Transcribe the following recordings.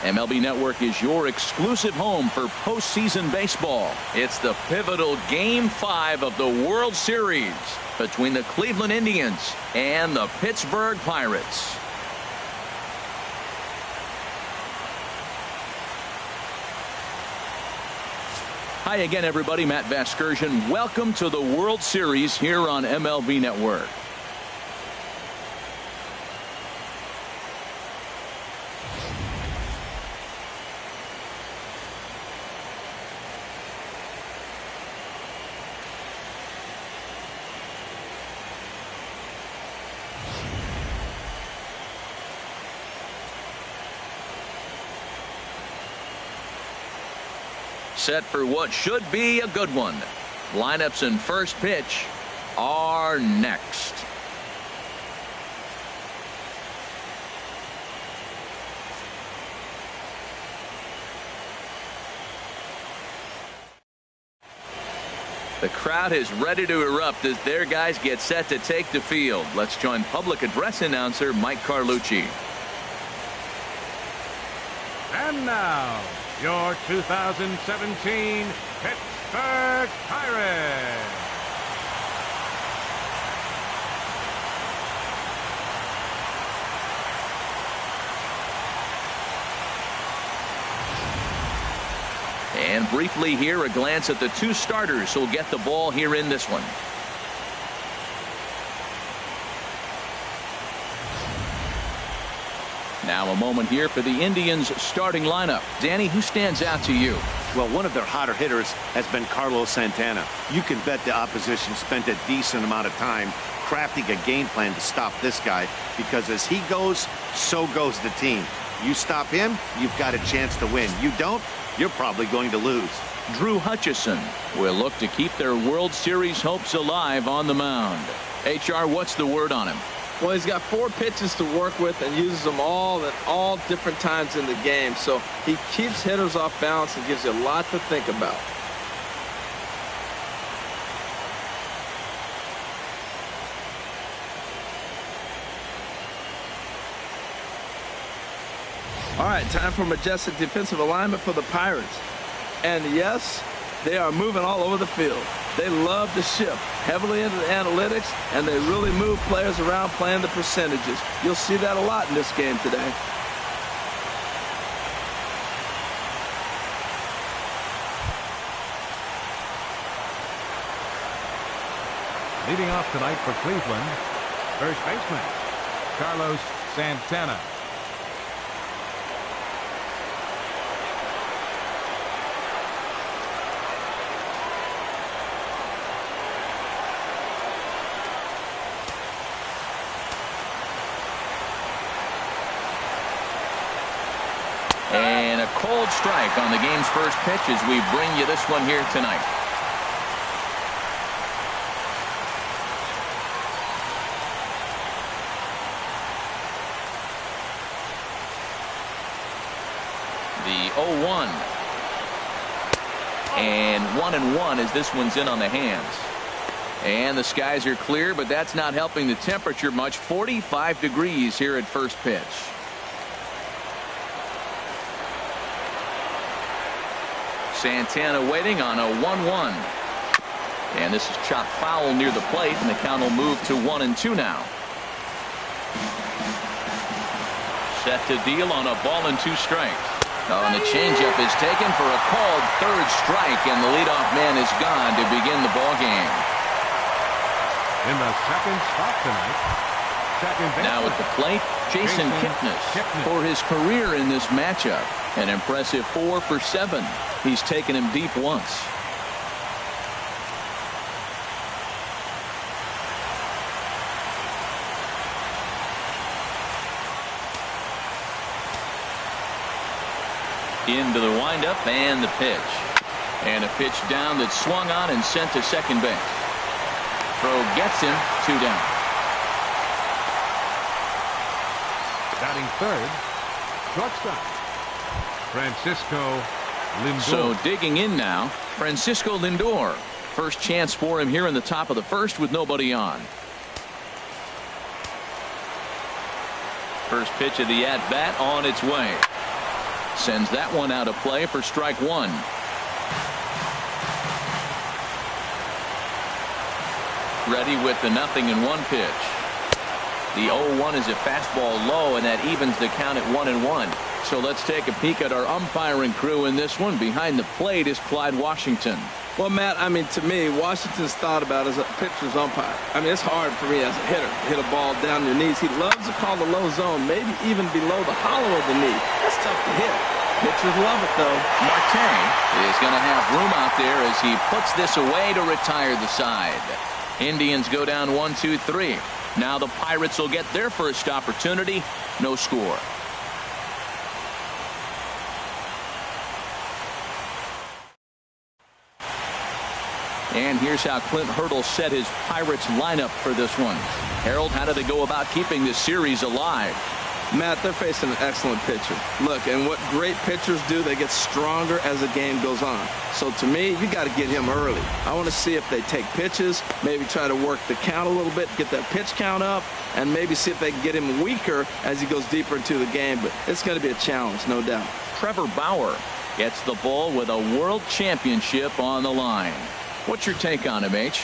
MLB Network is your exclusive home for postseason baseball. It's the pivotal Game 5 of the World Series between the Cleveland Indians and the Pittsburgh Pirates. Hi again, everybody. Matt Vasgersian. Welcome to the World Series here on MLB Network. Set for what should be a good one. Lineups and first pitch are next. The crowd is ready to erupt as their guys get set to take the field. Let's join public address announcer Mike Carlucci. And now, your 2017 Pittsburgh Pirates. And briefly here, a glance at the two starters who'll get the ball here in this one. Now a moment here for the Indians starting lineup. Danny, who stands out to you? Well, one of their hotter hitters has been Carlos Santana. You can bet the opposition spent a decent amount of time crafting a game plan to stop this guy, because as he goes, so goes the team. You stop him, you've got a chance to win. You don't, you're probably going to lose. Drew Hutchison will look to keep their World Series hopes alive on the mound. HR, what's the word on him? Well, he's got 4 pitches to work with and uses them all at all different times in the game. So he keeps hitters off balance and gives you a lot to think about. All right, time for majestic defensive alignment for the Pirates. And yes, they are moving all over the field. They love to shift heavily into the analytics, and they really move players around playing the percentages. You'll see that a lot in this game today. Leading off tonight for Cleveland, first baseman Carlos Santana. And a cold strike on the game's first pitch as we bring you this one here tonight. The 0-1. And 1-1 as this one's in on the hands. And the skies are clear, but that's not helping the temperature much. 45 degrees here at first pitch. Santana waiting on a 1-1. And this is chopped foul near the plate, and the count will move to 1-2 now. Set to deal on a ball and 2 strikes. Oh, and the changeup is taken for a called third strike, and the leadoff man is gone to begin the ball game. In the second spot tonight, second baseman. Now at the plate, Jason Kipnis for his career in this matchup. An impressive 4 for 7. He's taken him deep once. Into the windup and the pitch. And a pitch down that's swung on and sent to second base. Throw gets him, 2 down. Batting third, shortstop Francisco Lindor. So digging in now, Francisco Lindor. First chance for him here in the top of the first with nobody on. First pitch of the at-bat on its way. Sends that one out of play for strike one. Ready with the 0-1 pitch. The 0-1 is a fastball low, and that evens the count at 1-1. So let's take a peek at our umpiring crew in this one. Behind the plate is Clyde Washington. Well, Matt, I mean, to me, Washington's thought about as a pitcher's umpire. I mean, it's hard for me as a hitter to hit a ball down your knees. He loves to call the low zone, maybe even below the hollow of the knee. That's tough to hit. Pitchers love it, though. Marte is going to have room out there as he puts this away to retire the side. Indians go down 1-2-3. Now the Pirates will get their first opportunity. No score. And here's how Clint Hurdle set his Pirates lineup for this one. Harold, how do they go about keeping this series alive? Matt, they're facing an excellent pitcher. Look, and what great pitchers do, they get stronger as the game goes on. So to me, you got to get him early. I want to see if they take pitches, maybe try to work the count a little bit, get that pitch count up, and maybe see if they can get him weaker as he goes deeper into the game. But it's going to be a challenge, no doubt. Trevor Bauer gets the ball with a world championship on the line. What's your take on him, H?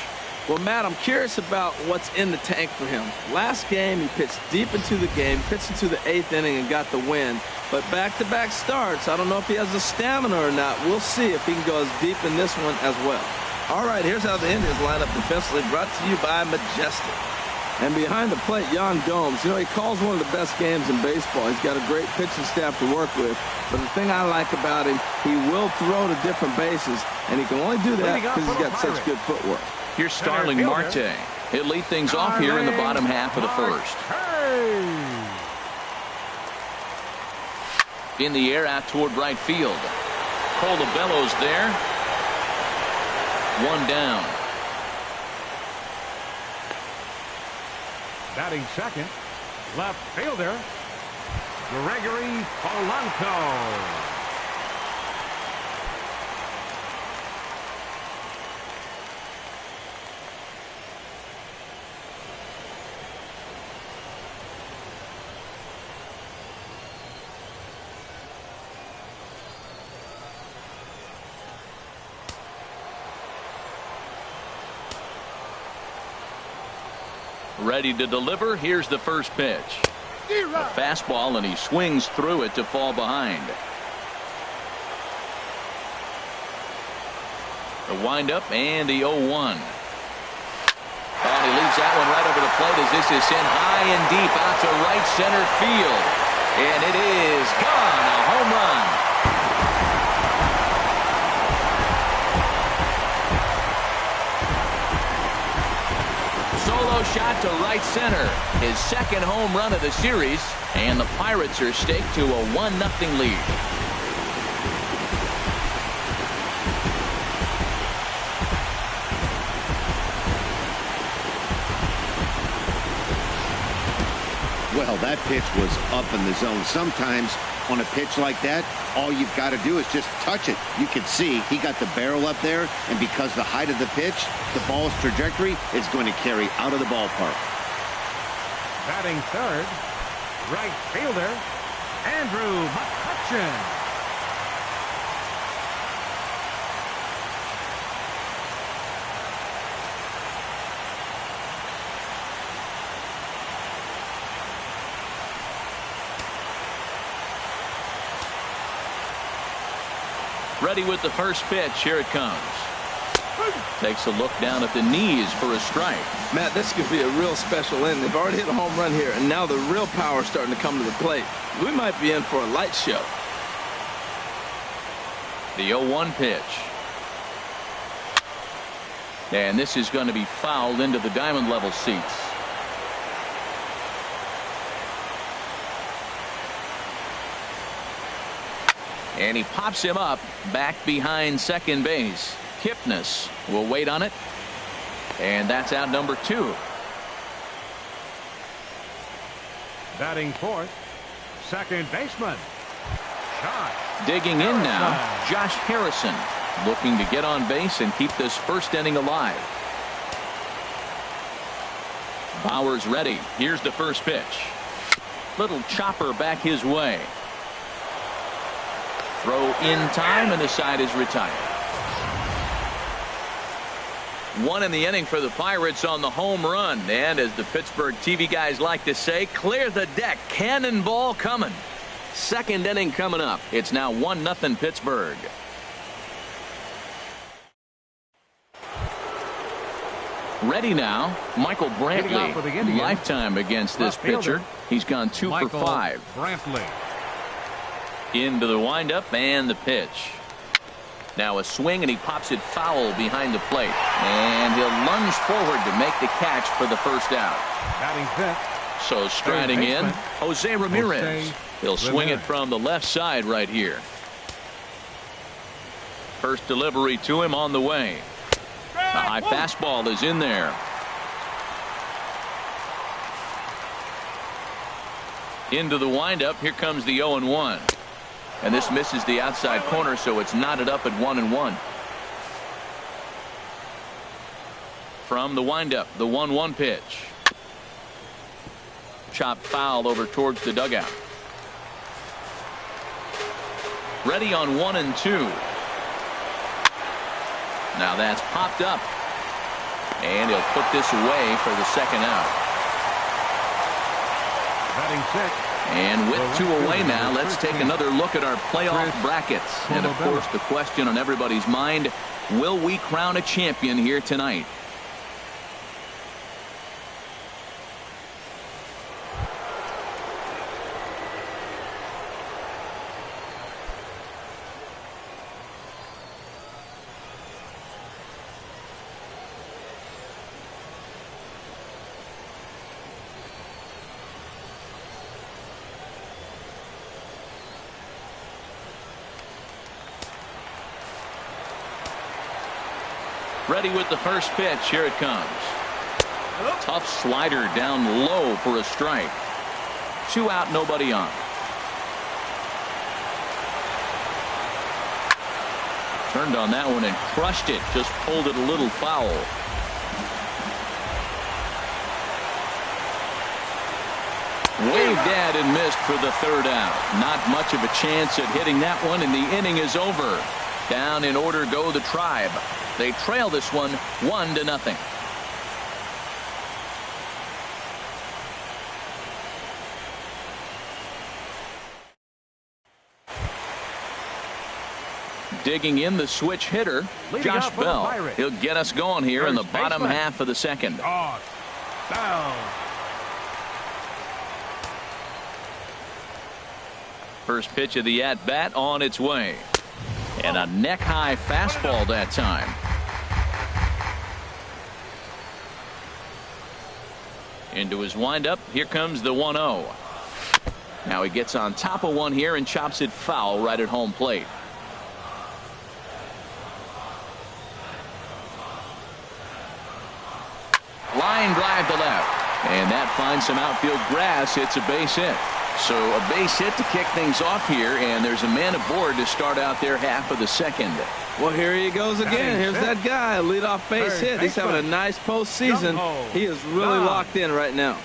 Well, Matt, I'm curious about what's in the tank for him. Last game, he pitched deep into the game, pitched into the 8th inning and got the win. But back-to-back starts, I don't know if he has the stamina or not. We'll see if he can go as deep in this one as well. All right, here's how the Indians line up defensively, brought to you by Majestic. And behind the plate, Yan Gomes. You know, he calls one of the best games in baseball. He's got a great pitching staff to work with. But the thing I like about him, he will throw to different bases, and he can only do that because he's got such good footwork. Here's Starling Marte. He'll lead things off here in the bottom half of the first. In the air out toward right field. Colabello's there. One down. Batting second, left fielder, Gregory Polanco. Ready to deliver. Here's the first pitch. A fastball, and he swings through it to fall behind. The windup and the 0-1. And he leaves that one right over the plate as this is sent high and deep out to right center field. And it is gone. A home run. Solo shot to right center. His second home run of the series. And the Pirates are staked to a 1-0 lead. Well, that pitch was up in the zone. Sometimes on a pitch like that, all you've got to do is just touch it. You can see he got the barrel up there, and because the height of the pitch, the ball's trajectory is going to carry out of the ballpark. Batting third, right fielder, Andrew McCutchen. Ready with the first pitch. Here it comes. Takes a look down at the knees for a strike. Matt, this could be a real special inning. They've already hit a home run here, and now the real power is starting to come to the plate. We might be in for a light show. The 0-1 pitch. And this is going to be fouled into the diamond level seats. And he pops him up back behind second base. Kipnis will wait on it. And that's out number 2. Batting fourth, second baseman. Shot. Digging in now, Josh Harrison, looking to get on base and keep this first inning alive. Bauer's ready. Here's the first pitch. Little chopper back his way. Throw in time, and the side is retired. 1 in the inning for the Pirates on the home run. And as the Pittsburgh TV guys like to say, clear the deck. Cannonball coming. Second inning coming up. It's now 1-0 Pittsburgh. Ready now, Michael Brantley. Lifetime against this pitcher. He's gone 2 for 5. Brantley. Into the windup and the pitch. Now a swing, and he pops it foul behind the plate. And he'll lunge forward to make the catch for the first out. Batting fifth. So striding in, Jose Ramirez. He'll swing it from the left side right here. First delivery to him on the way. The high fastball is in there. Into the windup. Here comes the 0-1. And this misses the outside corner, so it's knotted up at 1-1. From the windup, the 1-1 pitch. Chopped foul over towards the dugout. Ready on 1-2. Now that's popped up. And he'll put this away for the second out. Batting sixth. And with 2 away now, let's take another look at our playoff brackets. And of course, the question on everybody's mind, will we crown a champion here tonight? Ready with the first pitch. Here it comes. Tough slider down low for a strike. 2 out, nobody on. Turned on that one and crushed it. Just pulled it a little foul. Waved at and missed for the third out. Not much of a chance at hitting that one, and the inning is over. Down in order go the Tribe. They trail this one 1-0. Digging in the switch hitter, Josh Bell. He'll get us going here in the bottom half of the second. First pitch of the at-bat on its way. And a neck-high fastball that time. Into his windup. Here comes the 1-0. Now he gets on top of one here and chops it foul right at home plate. Line drive to left. And that finds some outfield grass. It's a base hit. So a base hit to kick things off here, and there's a man aboard to start out their half of the second. Well, here he goes again. Here's that guy, leadoff base hit. He's having a nice postseason. He is really locked in right now.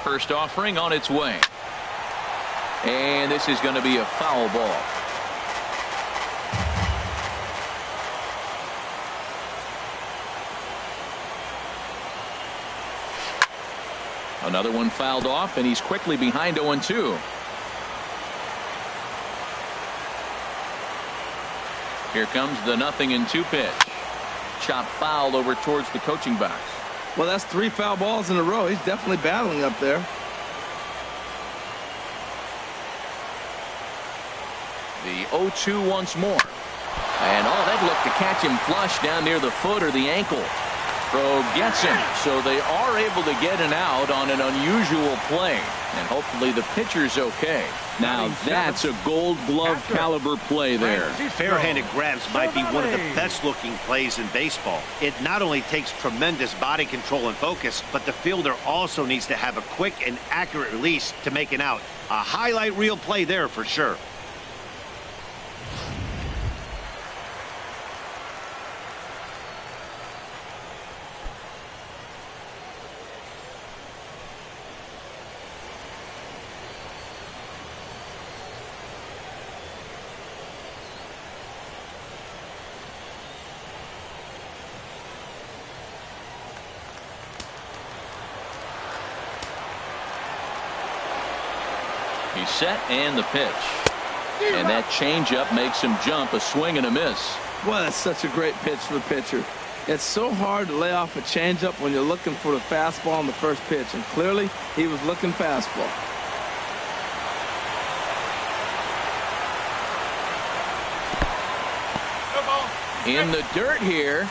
First offering on its way. And this is going to be a foul ball. Another one fouled off, and he's quickly behind 0-2. Here comes the 0-2 pitch. Chop foul over towards the coaching box. Well, that's 3 foul balls in a row. He's definitely battling up there. The 0-2 once more. And that looked to catch him flush down near the foot or the ankle. Throw gets him, so they are able to get an out on an unusual play. And hopefully the pitcher's okay. Now that's a gold glove caliber play there. Fair-handed grabs might be one of the best looking plays in baseball. It not only takes tremendous body control and focus, but the fielder also needs to have a quick and accurate release to make an out. A highlight reel play there for sure. He's set and the pitch. And that changeup makes him jump, a swing and a miss. Well, that's such a great pitch for the pitcher. It's so hard to lay off a changeup when you're looking for the fastball on the first pitch. And clearly, he was looking fastball. In the dirt here.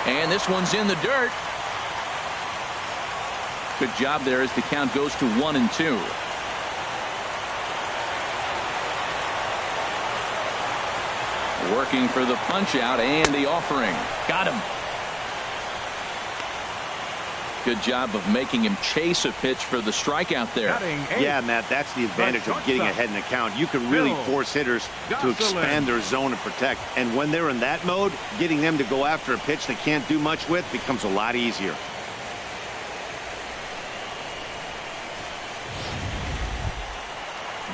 And this one's in the dirt. Good job there as the count goes to 1-2. Working for the punch out and the offering. Got him. Good job of making him chase a pitch for the strikeout there. Yeah, Matt, that's the advantage of getting ahead in the count. You can really force hitters to expand their zone and protect. And when they're in that mode, getting them to go after a pitch they can't do much with becomes a lot easier.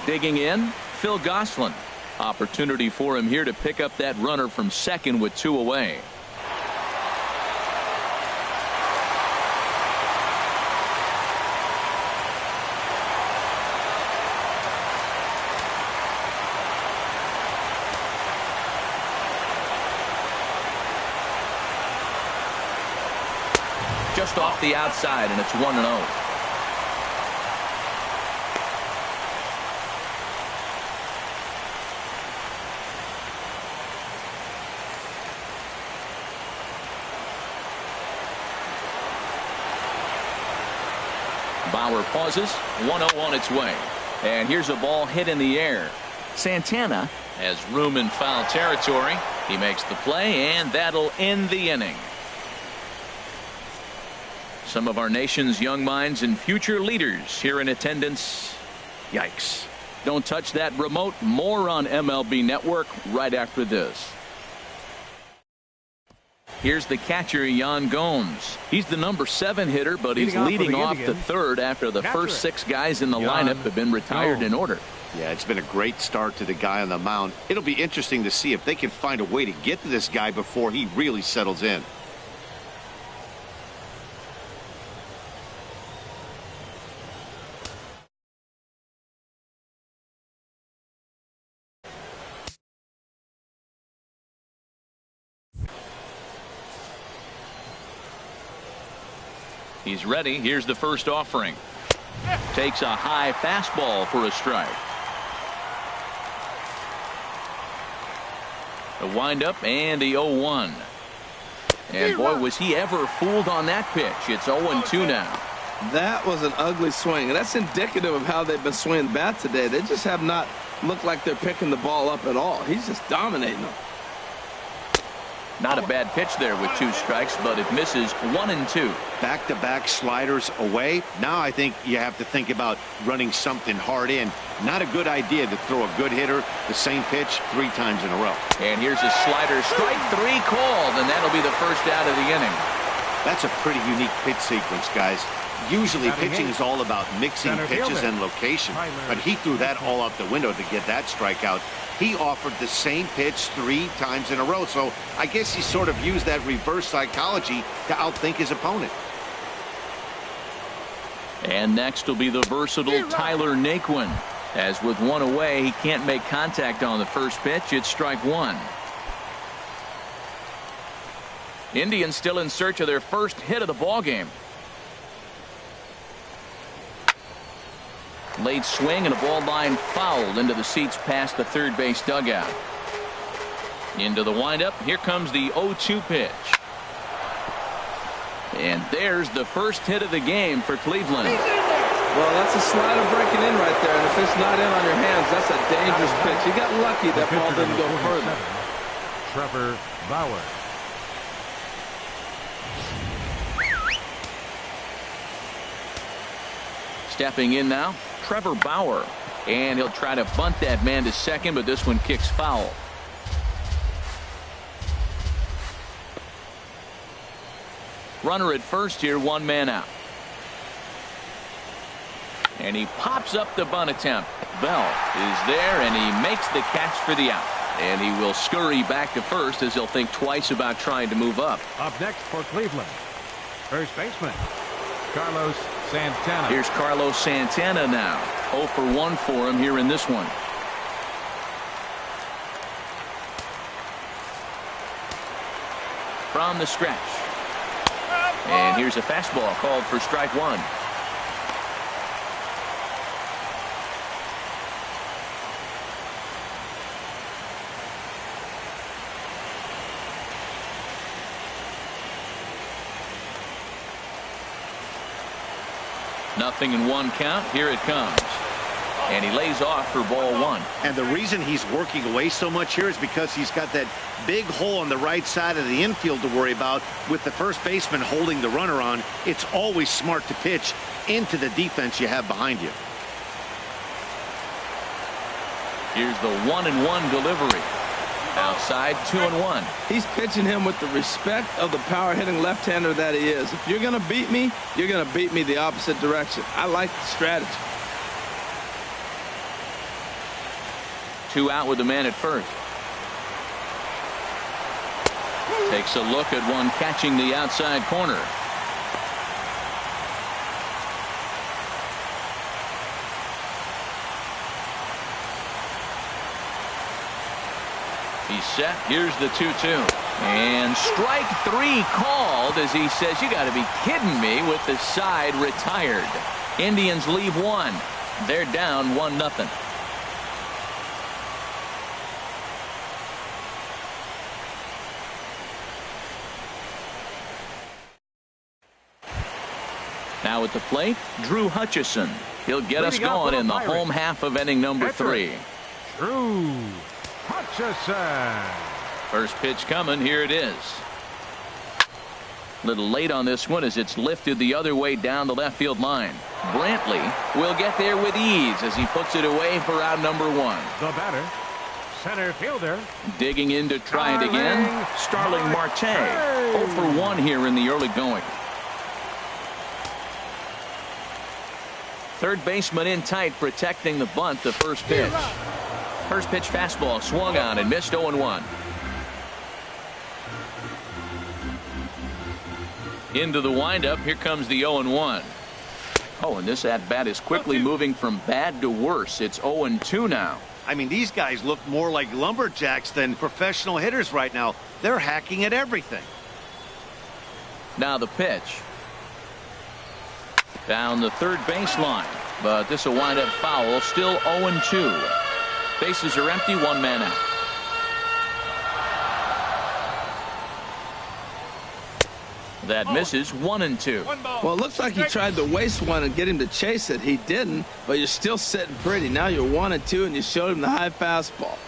Digging in, Phil Gosselin. Opportunity for him here to pick up that runner from second with 2 away. Just off the outside, and it's 1-0. Bauer pauses. 1-0 on its way. And here's a ball hit in the air. Santana has room in foul territory. He makes the play, and that'll end the inning. Some of our nation's young minds and future leaders here in attendance. Yikes. Don't touch that remote. More on MLB Network right after this. Here's the catcher, Yan Gomes. He's the number 7 hitter, but he's leading off the third after the first 6 guys in the lineup have been retired in order. Yeah, it's been a great start to the guy on the mound. It'll be interesting to see if they can find a way to get to this guy before he really settles in. He's ready. Here's the first offering. Takes a high fastball for a strike. The windup and the 0-1. And boy, was he ever fooled on that pitch. It's 0-2 now. That was an ugly swing, and that's indicative of how they've been swinging the bat today. They just have not looked like they're picking the ball up at all. He's just dominating them. Not a bad pitch there with 2 strikes, but it misses 1-2. Back-to-back sliders away. Now I think you have to think about running something hard in. Not a good idea to throw a good hitter the same pitch 3 times in a row. And here's a slider, strike 3 called, and that'll be the first out of the inning. That's a pretty unique pitch sequence, guys. Usually pitching is all about mixing pitches and location, but he threw that all out the window to get that strikeout. He offered the same pitch 3 times in a row, so I guess he sort of used that reverse psychology to outthink his opponent. And next will be the versatile Tyler Naquin. As with 1 away, he can't make contact on the first pitch. It's strike 1. Indians still in search of their first hit of the ballgame. Late swing and a ball line foul into the seats past the third base dugout. Into the windup. Here comes the 0-2 pitch. And there's the first hit of the game for Cleveland. Well, that's a slider breaking in right there, and if it's not in on your hands, that's a dangerous pitch. He got lucky that ball didn't go further. Trevor Bauer. Stepping in now, Trevor Bauer. And he'll try to bunt that man to second, but this one kicks foul. Runner at first here, one man out. And he pops up the bunt attempt. Bell is there, and he makes the catch for the out. And he will scurry back to first as he'll think twice about trying to move up. Up next for Cleveland, first baseman Carlos Santana. Here's Carlos Santana now. 0 for 1 for him here in this one. From the stretch. And here's a fastball called for strike one. Nothing in one count. Here it comes. And he lays off for ball one. And the reason he's working away so much here is because he's got that big hole on the right side of the infield to worry about. With the first baseman holding the runner on, it's always smart to pitch into the defense you have behind you. Here's the 1-1 delivery. Outside, 2-1. He's pitching him with the respect of the power-hitting left-hander that he is. If you're going to beat me, you're going to beat me the opposite direction. I like the strategy. 2 out with the man at first. Takes a look at one catching the outside corner. He's set. Here's the 2-2. And strike 3 called as he says, you got to be kidding me, with the side retired. Indians leave one. They're down 1-0. Now at the plate, Drew Hutchison. He'll get us going in the home half of inning number 3. Drew Hutchison. First pitch coming. Here it is. A little late on this one as it's lifted the other way down the left field line. Brantley will get there with ease as he puts it away for out number 1. The batter, center fielder. Digging in to try it again. Starling Marte. 0 for 1 here in the early going. Third baseman in tight, protecting the bunt. The first pitch. First pitch fastball swung on and missed. 0-1. Into the windup. Here comes the 0-1. Oh, and this at bat is quickly moving from bad to worse. It's 0-2 now. I mean, these guys look more like lumberjacks than professional hitters right now. They're hacking at everything. Now the pitch. Down the third baseline, but this will wind up foul. Still 0-2. Bases are empty, 1 man out. That misses. 1-2. Well, it looks like he tried to waste one and get him to chase it. He didn't, but you're still sitting pretty. Now you're 1-2, and you showed him the high fastball.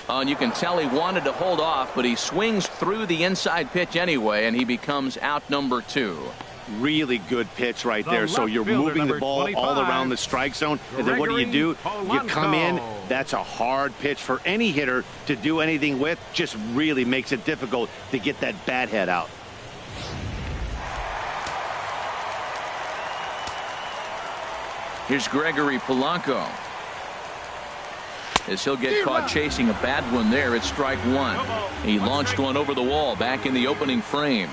And you can tell he wanted to hold off, but he swings through the inside pitch anyway, and he becomes out number 2. Really good pitch right there. So you're moving the ball all around the strike zone. And then what do? You come in. That's a hard pitch for any hitter to do anything with. Just really makes it difficult to get that bat head out. Here's Gregory Polanco. As he'll get caught chasing a bad one there at strike 1. He launched one over the wall back in the opening frame.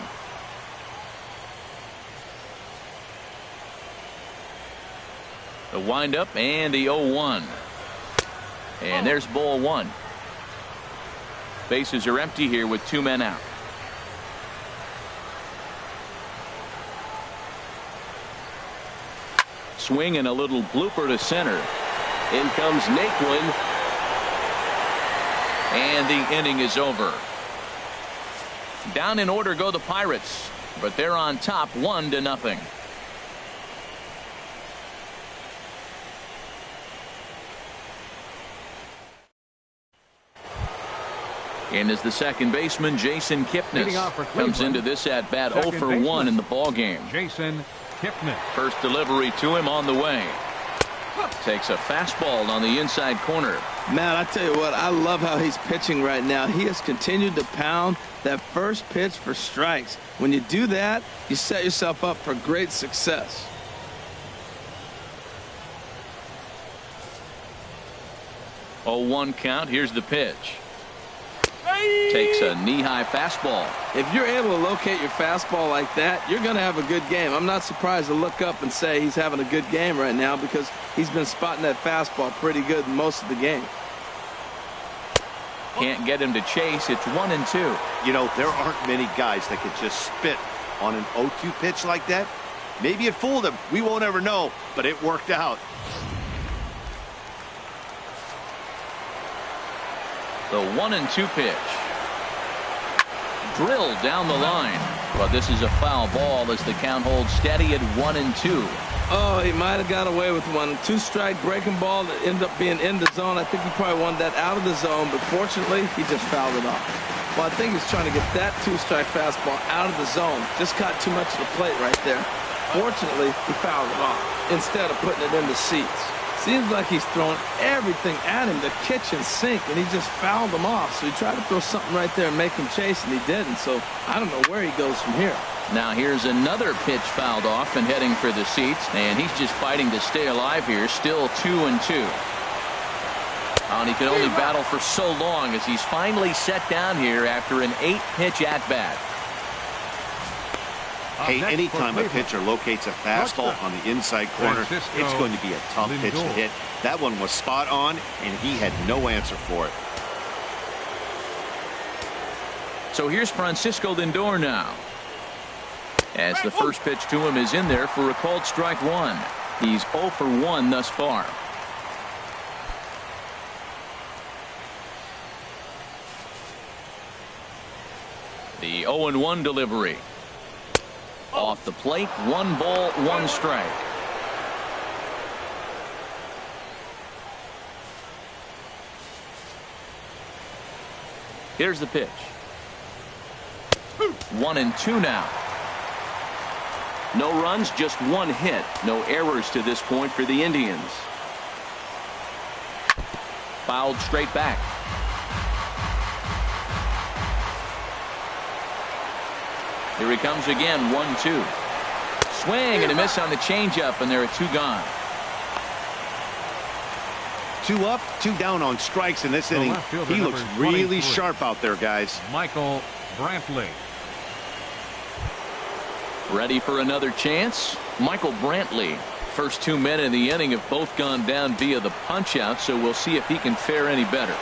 The windup and the 0-1. And there's ball 1. Bases are empty here with 2 men out. Swing and a little blooper to center. In comes Naquin. And the inning is over. Down in order go the Pirates, but they're on top 1-0. And as the second baseman, Jason Kipnis comes into this at bat 0 for 1 in the ball game. Jason Kipnis. First delivery to him on the way. Takes a fastball on the inside corner. Man, I tell you what, I love how he's pitching right now. He has continued to pound that first pitch for strikes. When you do that, you set yourself up for great success. Oh, 1 count. Here's the pitch. Takes a knee-high fastball. If you're able to locate your fastball like that, you're going to have a good game. I'm not surprised to look up and say he's having a good game right now because he's been spotting that fastball pretty good most of the game. Can't get him to chase. It's 1-2. You know, there aren't many guys that could just spit on an 0-2 pitch like that. Maybe it fooled him. We won't ever know, but it worked out. The 1-2 pitch. Drilled down the line. But this is a foul ball as the count holds steady at 1-2. Oh, he might have got away with one. 2-strike breaking ball that ended up being in the zone. I think he probably wanted that out of the zone, but fortunately, he just fouled it off. Well, I think he's trying to get that 2-strike fastball out of the zone. Just caught too much of the plate right there. Fortunately, he fouled it off instead of putting it in the seats. Seems like he's throwing everything at him, the kitchen sink, and he just fouled them off. So he tried to throw something right there and make him chase, and he didn't. So I don't know where he goes from here. Now here's another pitch fouled off and heading for the seats, and he's just fighting to stay alive here. Still 2-2. And he can only battle for so long as he's finally set down here after an 8-pitch at-bat. Hey, anytime a pitcher locates a fastball on the inside corner, it's going to be a tough pitch to hit. That one was spot on, and he had no answer for it. So here's Francisco Lindor now. As the first pitch to him is in there for a called strike 1. He's 0 for 1 thus far. The 0-1 delivery. Off the plate, 1 ball, 1 strike. Here's the pitch. 1-2 now. No runs, just 1 hit. No errors to this point for the Indians. Fouled straight back. Here he comes again, 1-2. Swing and a miss on the changeup, and there are 2 gone. 2 up, 2 down on strikes in this inning. He looks really sharp out there, guys. Michael Brantley. Ready for another chance? Michael Brantley. First 2 men in the inning have both gone down via the punch-out, so we'll see if he can fare any better.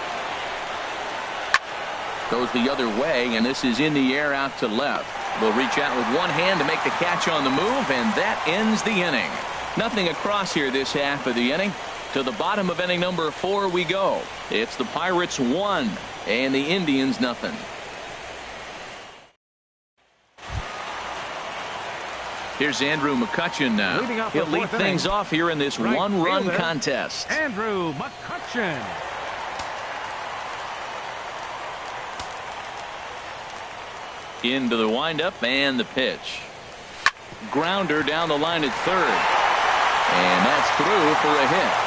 Goes the other way, and this is in the air out to left. Will reach out with one hand to make the catch on the move, and that ends the inning. Nothing across here this half of the inning. To the bottom of inning number 4 we go. It's the Pirates 1 and the Indians nothing. Here's Andrew McCutchen now. He'll lead things off here in this one-run contest. Andrew McCutchen. Into the windup and the pitch. Grounder down the line at third. And that's through for a hit.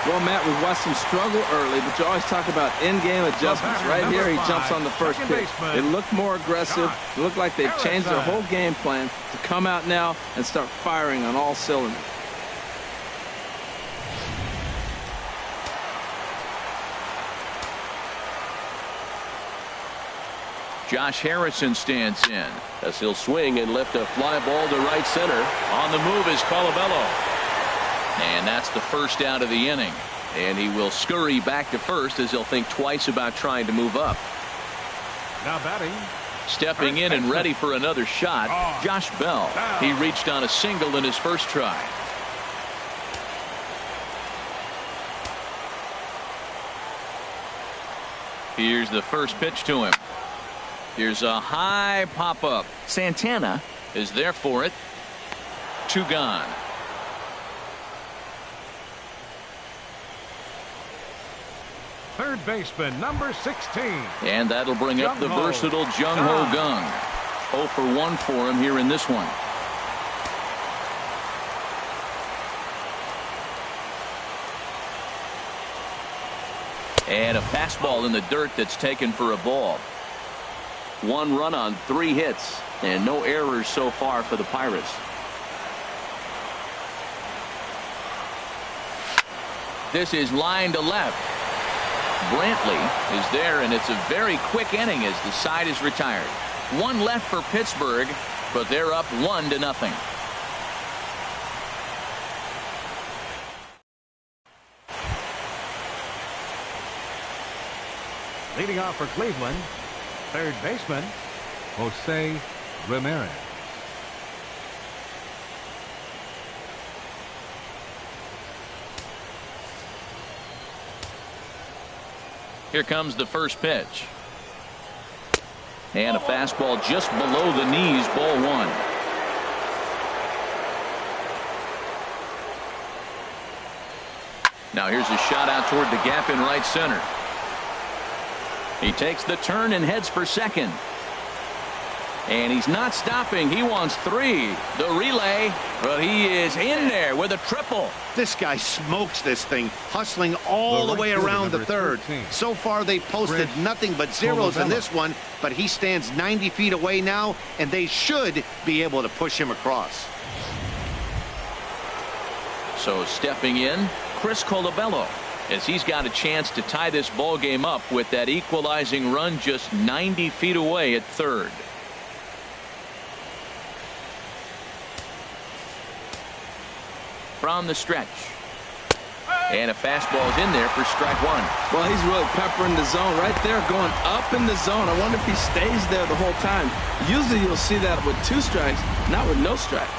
Well, Matt, we've watched him struggle early, but you always talk about in-game adjustments. Right here, he jumps on the first pitch. It looked more aggressive. It looked like they've changed their whole game plan to come out now and start firing on all cylinders. Josh Harrison stands in. As he'll swing and lift a fly ball to right center. On the move is Colabello. And that's the first out of the inning. And he will scurry back to first as he'll think twice about trying to move up. Now batting, Stepping in and ready for another shot, Josh Bell. He reached on a single in his first try. Here's the first pitch to him. Here's a high pop-up. Santana is there for it. 2 gone. Third baseman, number 16. And that'll bring up the versatile Jung-Ho Kang. 0 for 1 for him here in this one. And a fastball in the dirt that's taken for a ball. 1 run on 3 hits and no errors so far for the Pirates. This is line to left. Brantley is there, and it's a very quick inning as the side is retired. 1 left for Pittsburgh, but they're up 1-0. Leading off for Cleveland, third baseman, Jose Ramirez. Here comes the first pitch. And a fastball just below the knees, ball 1. Now here's a shot out toward the gap in right center. He takes the turn and heads for second. And he's not stopping. He wants 3. The relay, but he is in there with a triple. This guy smokes this thing, hustling all the way around the third. So far, they posted nothing but zeros in this one, but he stands 90 feet away now, and they should be able to push him across. So stepping in, Chris Colabello, as he's got a chance to tie this ball game up with that equalizing run just 90 feet away at third. From the stretch. And a fastball is in there for strike 1. Well, he's really peppering the zone right there, going up in the zone. I wonder if he stays there the whole time. Usually you'll see that with 2 strikes, not with no strikes.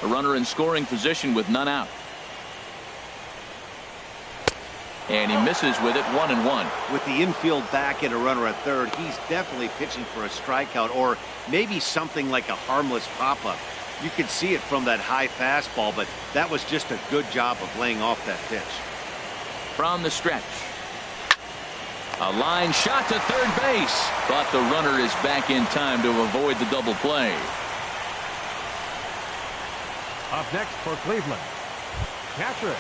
A runner in scoring position with none out. And he misses with it, 1-1. With the infield back and a runner at third, he's definitely pitching for a strikeout or maybe something like a harmless pop-up. You could see it from that high fastball, but that was just a good job of laying off that pitch. From the stretch. A line shot to third base, but the runner is back in time to avoid the double play. Up next for Cleveland, catcher.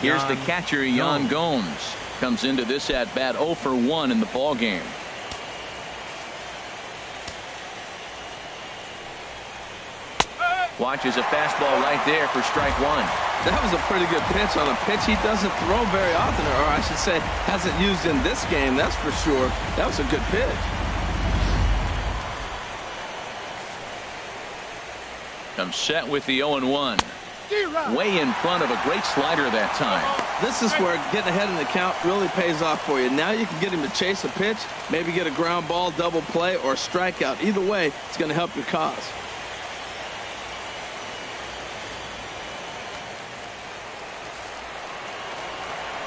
Here's the catcher, Yan Gomes. Comes into this at bat 0 for 1 in the ball game. Watches a fastball right there for strike 1. That was a pretty good pitch on a pitch he doesn't throw very often, or I should say hasn't used in this game, that's for sure. That was a good pitch. Comes set with the 0-1. Way in front of a great slider that time. This is where getting ahead in the count really pays off for you. Now you can get him to chase a pitch, maybe get a ground ball, double play, or a strikeout. Either way, it's going to help your cause.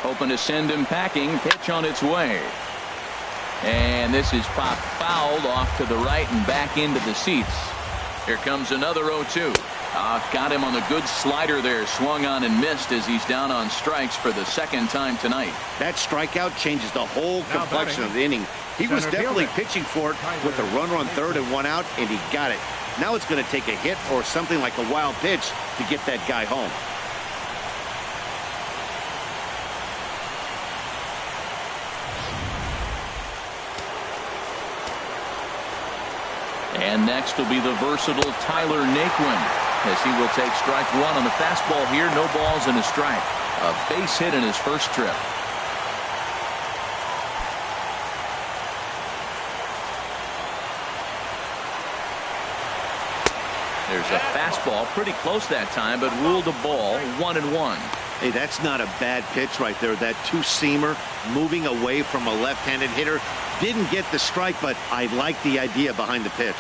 Hoping to send him packing. Pitch on its way. And this is popped fouled off to the right and back into the seats. Here comes another 0-2. Got him on the good slider there. Swung on and missed as he's down on strikes for the 2nd time tonight. That strikeout changes the whole complexion of the inning. He was definitely pitching for it with a runner on third and 1 out, and he got it. Now it's going to take a hit or something like a wild pitch to get that guy home. And next will be the versatile Tyler Naquin, as he will take strike 1 on the fastball here. No balls and a strike. A base hit in his first trip. There's a fastball pretty close that time, but ruled a ball. 1-1. Hey, that's not a bad pitch right there. That two-seamer moving away from a left-handed hitter. Didn't get the strike, but I like the idea behind the pitch.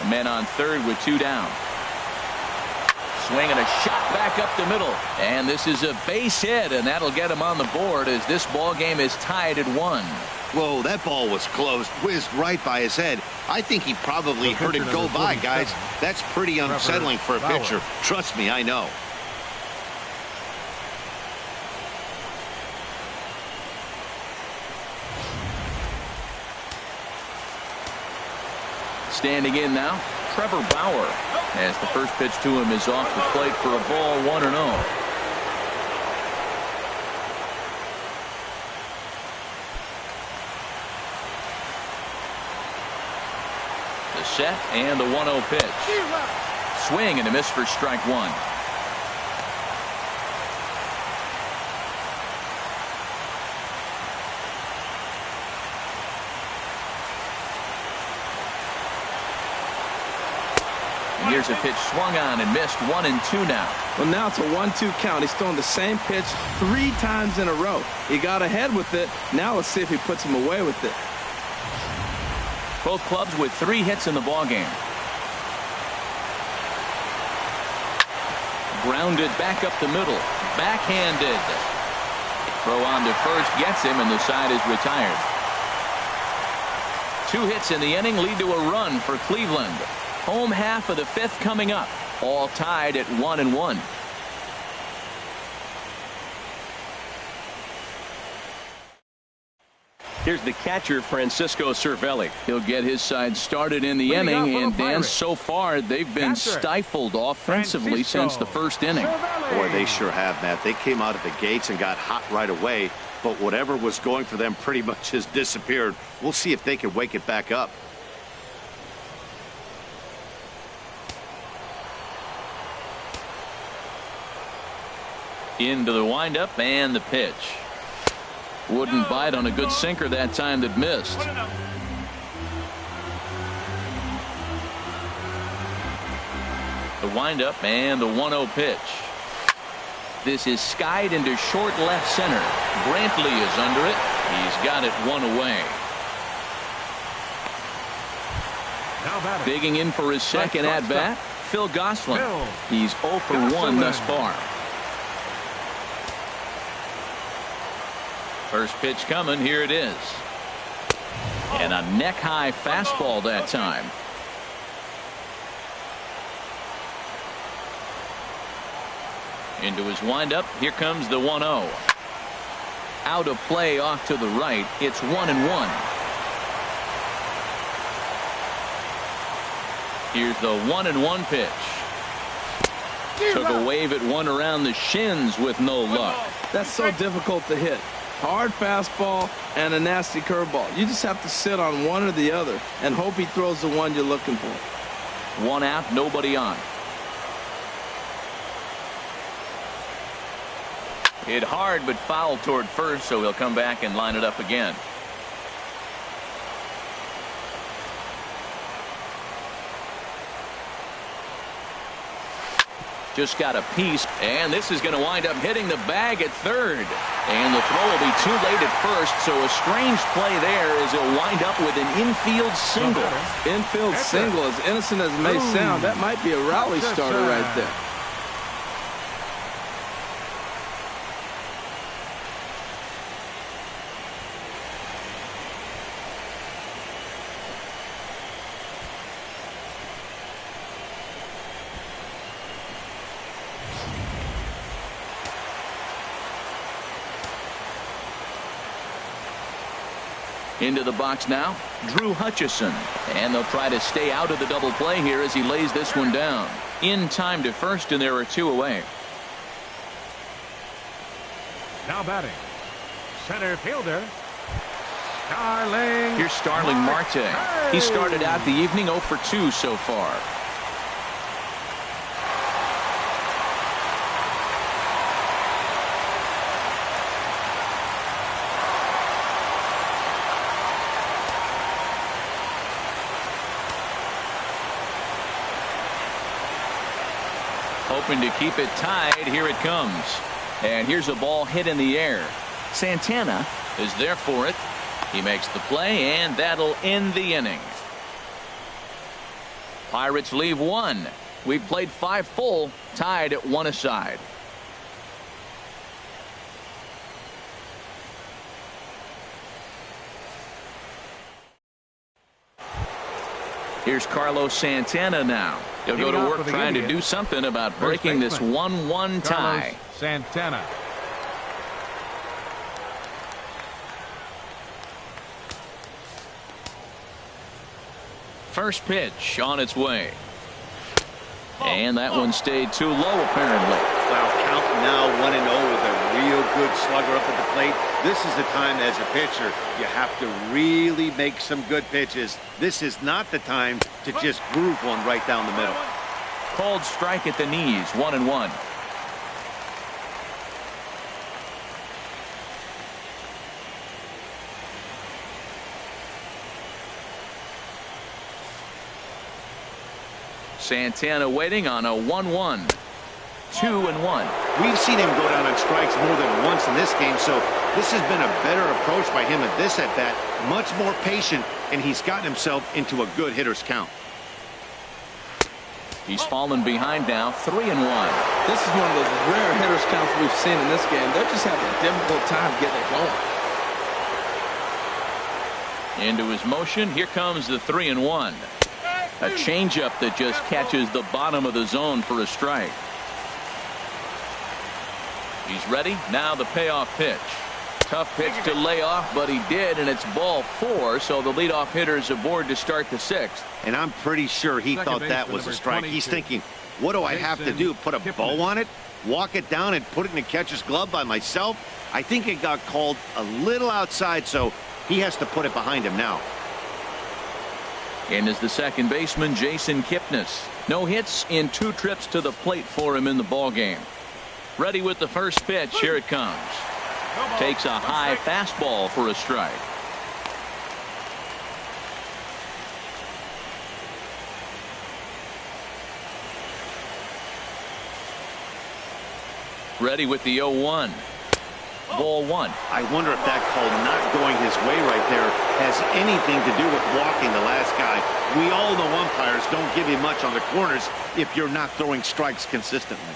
A man on third with 2 down. Swing and a shot back up the middle. And this is a base hit, and that'll get him on the board as this ball game is tied at 1. Whoa, that ball was close. Whizzed right by his head. I think he probably heard it go by, guys. That's pretty unsettling for a pitcher. Trust me, I know. Standing in now, Trevor Bauer, as the first pitch to him is off the plate for a ball, 1-0. The set and the 1-0 pitch. Swing and a miss for strike 1. Here's a pitch swung on and missed. 1-2 now. Well, now it's a 1-2 count. He's throwing the same pitch 3 times in a row. He got ahead with it. Now let's see if he puts him away with it. Both clubs with 3 hits in the ballgame. Grounded back up the middle. Backhanded. Throw on to first gets him, and the side is retired. 2 hits in the inning lead to a run for Cleveland. Home half of the 5th coming up. All tied at 1-1. Here's the catcher, Francisco Cervelli. He'll get his side started in the inning, and Dan, so far they've been stifled offensively since the first inning. Boy, they sure have, Matt. They came out of the gates and got hot right away, but whatever was going for them pretty much has disappeared. We'll see if they can wake it back up. Into the windup and the pitch. Wouldn't bite on a good sinker that time that missed. The windup and the 1-0 pitch. This is skied into short left center. Brantley is under it. He's got it 1 away. Digging in for his second at bat, Phil Gosselin. He's 0 for 1 thus far. First pitch coming. Here it is. And a neck-high fastball that time. Into his windup. Here comes the 1-0. Out of play off to the right. It's 1-1. Here's the 1-1 pitch. Took a wave at one around the shins with no luck. That's so difficult to hit. Hard fastball and a nasty curveball. You just have to sit on one or the other and hope he throws the one you're looking for. 1 out, nobody on. Hit hard but foul toward first, so he'll come back and line it up again. Just got a piece, and this is going to wind up hitting the bag at third. And the throw will be too late at first, so a strange play there as he'll wind up with an infield single. Infield single, as innocent as it may sound, that might be a rally starter right there. Into the box now, Drew Hutchison. And they'll try to stay out of the double play here as he lays this one down. In time to first, and there are 2 away. Now batting, center fielder, Starling. Here's Starling Marte. He started out the evening 0 for 2 so far. Hoping to keep it tied. Here it comes. And here's a ball hit in the air. Santana is there for it. He makes the play, and that'll end the inning. Pirates leave one. We've played 5 full, tied at 1 aside. Here's Carlos Santana now. He'll go to work trying to do something about breaking this 1-1 tie. Santana. First pitch on its way. And that one stayed too low, apparently. Well, count now 1-0 with a real good slugger up at the plate. This is the time as a pitcher you have to really make some good pitches. This is not the time to just groove one right down the middle. Called strike at the knees, 1-1. Santana waiting on a 1-1. 2-1. We've seen him go down on strikes more than once in this game, so this has been a better approach by him at this at-bat. Much more patient, and he's gotten himself into a good hitter's count. He's fallen behind now, 3-1. This is one of those rare hitter's counts we've seen in this game. They're just having a difficult time getting it going. Into his motion. Here comes the 3-1. A changeup that just catches the bottom of the zone for a strike. He's ready. Now the payoff pitch. Tough pitch to lay off, but he did, and it's ball 4, so the leadoff hitter is aboard to start the 6th. And I'm pretty sure he thought that was a strike. He's thinking, what do I have to do? Put a bow on it? Walk it down and put it in the catcher's glove by myself? I think it got called a little outside, so he has to put it behind him now. And is the second baseman, Jason Kipnis. No hits in 2 trips to the plate for him in the ballgame. Ready with the first pitch. Here it comes. Takes a high fastball for a strike. Ready with the 0-1. Ball 1. I wonder if that call not going his way right there has anything to do with walking the last guy. We all know umpires don't give you much on the corners if you're not throwing strikes consistently.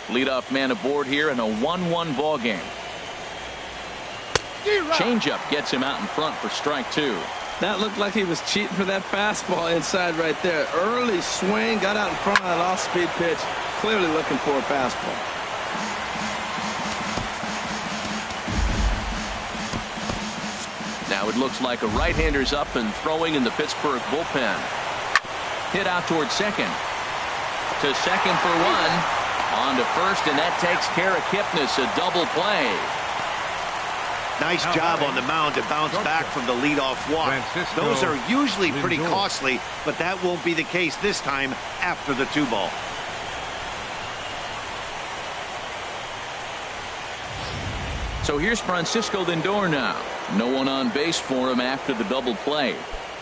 Leadoff man aboard here in a 1-1 ball game. Changeup gets him out in front for strike 2. That looked like he was cheating for that fastball inside right there. Early swing, got out in front of that off-speed pitch. Clearly looking for a fastball. Now it looks like a right-hander's up and throwing in the Pittsburgh bullpen. Hit out towards second. To second for 1. On to first, and that takes care of Kipnis. A double play. Nice job on the mound to bounce back from the leadoff walk. Those are usually pretty costly, but that won't be the case this time after the 2-ball. So here's Francisco Lindor now. No one on base for him after the double play.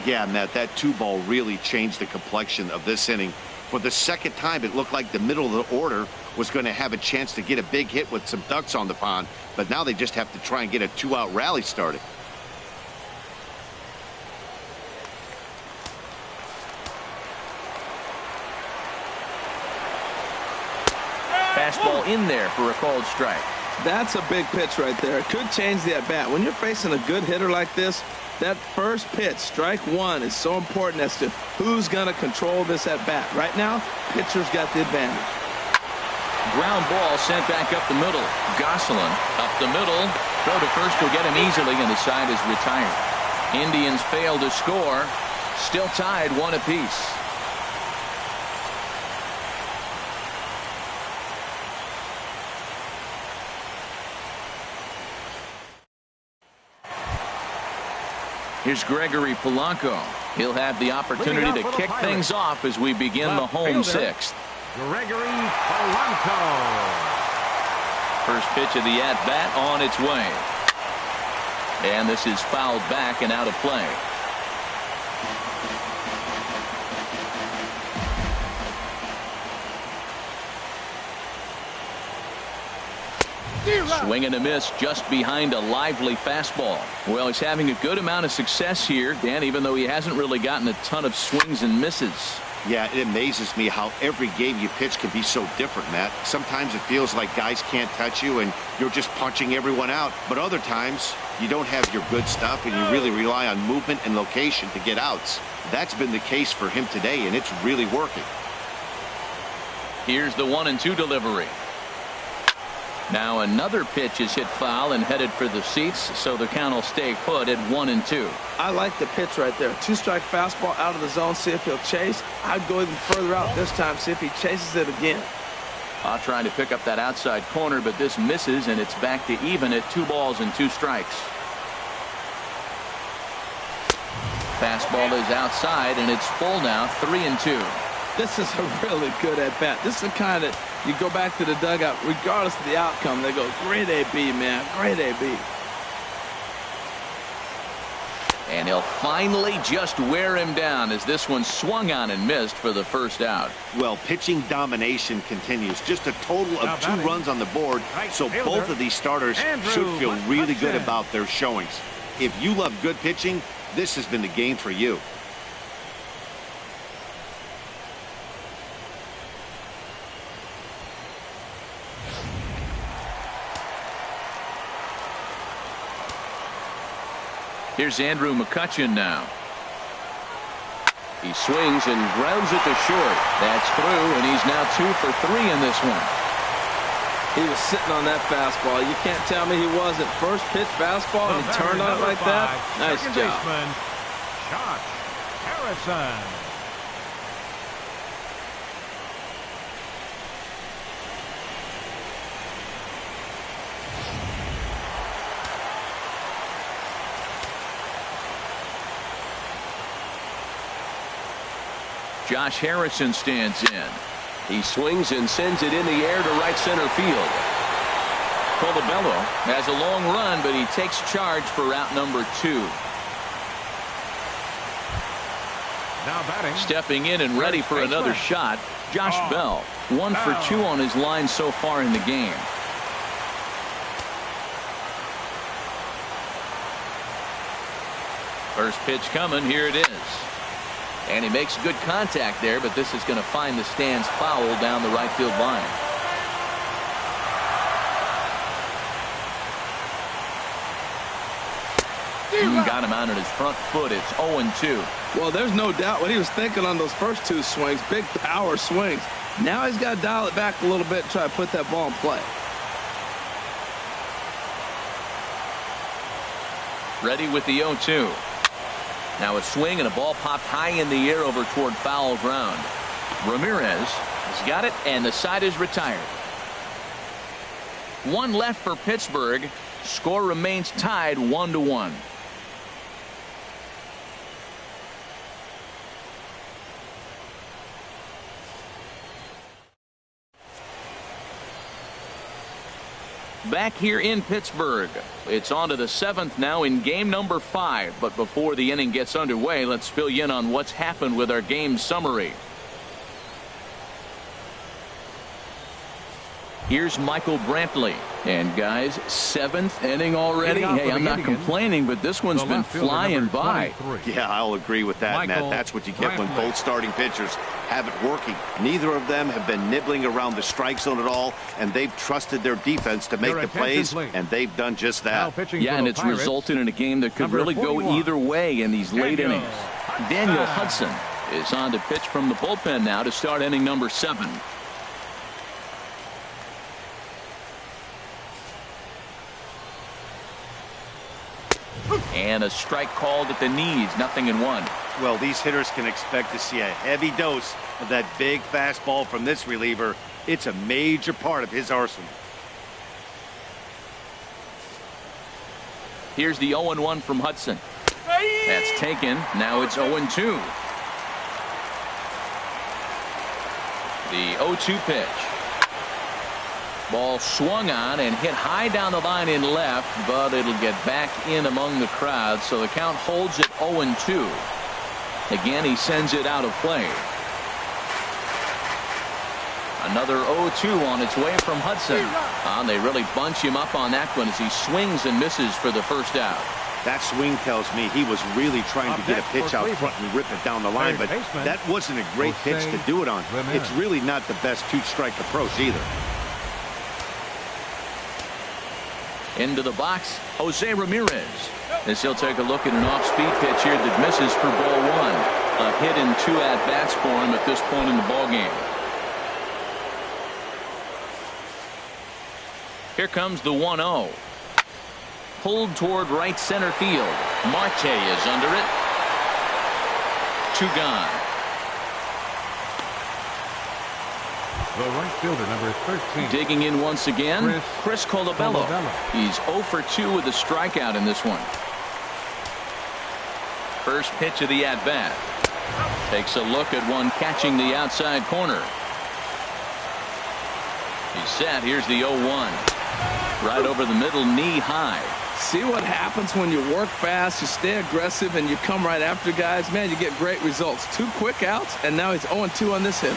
Yeah, Matt, that 2-ball really changed the complexion of this inning. For the second time, it looked like the middle of the order was going to have a chance to get a big hit with some ducks on the pond, but now they just have to try and get a 2-out rally started. Fastball in there for a called strike. That's a big pitch right there. It could change the at-bat. When you're facing a good hitter like this, that first pitch, strike 1, is so important as to who's going to control this at-bat. Right now, pitcher's got the advantage. Ground ball sent back up the middle. Gosselin up the middle. Throw to first will get him easily, and the side is retired. Indians fail to score. Still tied 1 apiece. Here's Gregory Polanco. He'll have the opportunity to kick things off as we begin the home 6th. Gregory Polanco. First pitch of the at-bat on its way. And this is fouled back and out of play. Swing and a miss just behind a lively fastball. Well, he's having a good amount of success here, Dan, even though he hasn't really gotten a ton of swings and misses. Yeah, it amazes me how every game you pitch can be so different, Matt. Sometimes it feels like guys can't touch you and you're just punching everyone out. But other times, you don't have your good stuff and you really rely on movement and location to get outs. That's been the case for him today, and it's really working. Here's the 1-2 delivery. Now another pitch is hit foul and headed for the seats, so the count will stay put at 1-2. I like the pitch right there. 2-strike fastball out of the zone, see if he'll chase. I'd go even further out this time, see if he chases it again. Trying to pick up that outside corner, but this misses, and it's back to even at 2 balls and 2 strikes. Fastball is outside, and it's full now, 3-2. This is a really good at-bat. This is the kind that you go back to the dugout, regardless of the outcome, they go, great AB, man, great AB. And he'll finally just wear him down as this one swung on and missed for the first out. Well, pitching domination continues. Just a total of 2 runs on the board, so both of these starters should feel really good about their showings. If you love good pitching, this has been the game for you. Here's Andrew McCutchen now. He swings and grounds it to short. That's through, and he's now 2 for 3 in this one. He was sitting on that fastball. You can't tell me he wasn't. First pitch fastball, and he turned on it like that. Nice job. Josh Harrison. Josh Harrison stands in. He swings and sends it in the air to right center field. Colabello has a long run, but he takes charge for route number 2. Now batting. Stepping in and ready for another shot, Josh Bell. 1 for 2 on his line so far in the game. First pitch coming. Here it is. And he makes good contact there, but this is going to find the stands foul down the right field line. Got him out on his front foot. It's 0-2. Well, there's no doubt what he was thinking on those first 2 swings. Big power swings. Now he's got to dial it back a little bit and try to put that ball in play. Ready with the 0-2. Now a swing and a ball popped high in the air over toward foul ground. Ramirez has got it, and the side is retired. 1 left for Pittsburgh. Score remains tied 1-1. Back here in Pittsburgh, it's on to the 7th now in game number 5. But before the inning gets underway, let's fill you in on what's happened with our game summary. Here's Michael Brantley. And guys, 7th inning already. Hey, I'm not complaining, but this one's been flying by. Yeah, I'll agree with that, Matt. That's what you get when both starting pitchers have it working. Neither of them have been nibbling around the strike zone at all, and they've trusted their defense to make the plays, and they've done just that. Yeah, and it's resulted in a game that could really go either way in these late innings. Daniel Hudson is on to pitch from the bullpen now to start inning number 7. And a strike called at the knees, 0-1. Well, these hitters can expect to see a heavy dose of that big fastball from this reliever. It's a major part of his arsenal. Here's the 0-1 from Hudson. That's taken. Now it's 0-2. The 0-2 pitch. Ball swung on and hit high down the line in left, but it'll get back in among the crowd, so the count holds at 0-2. Again, he sends it out of play. Another 0-2 on its way from Hudson. They really bunch him up on that one as he swings and misses for the first out. That swing tells me he was really trying to get a pitch out front and rip it down the line, but that wasn't a great pitch to do it on. It's really not the best two-strike approach either. Into the box, Jose Ramirez. As he'll take a look at an off-speed pitch here that misses for ball one. A hit and 2 at-bats for him at this point in the ballgame. Here comes the 1-0. Pulled toward right center field. Marte is under it. 2 gone. The right fielder, number 13. Digging in once again, Chris Colabello. He's 0 for 2 with a strikeout in this one. First pitch of the at-bat. Takes a look at one catching the outside corner. He's set. Here's the 0-1. Right over the middle, knee high. See what happens when you work fast, you stay aggressive, and you come right after guys? Man, you get great results. 2 quick outs, and now he's 0-2 on this hitter.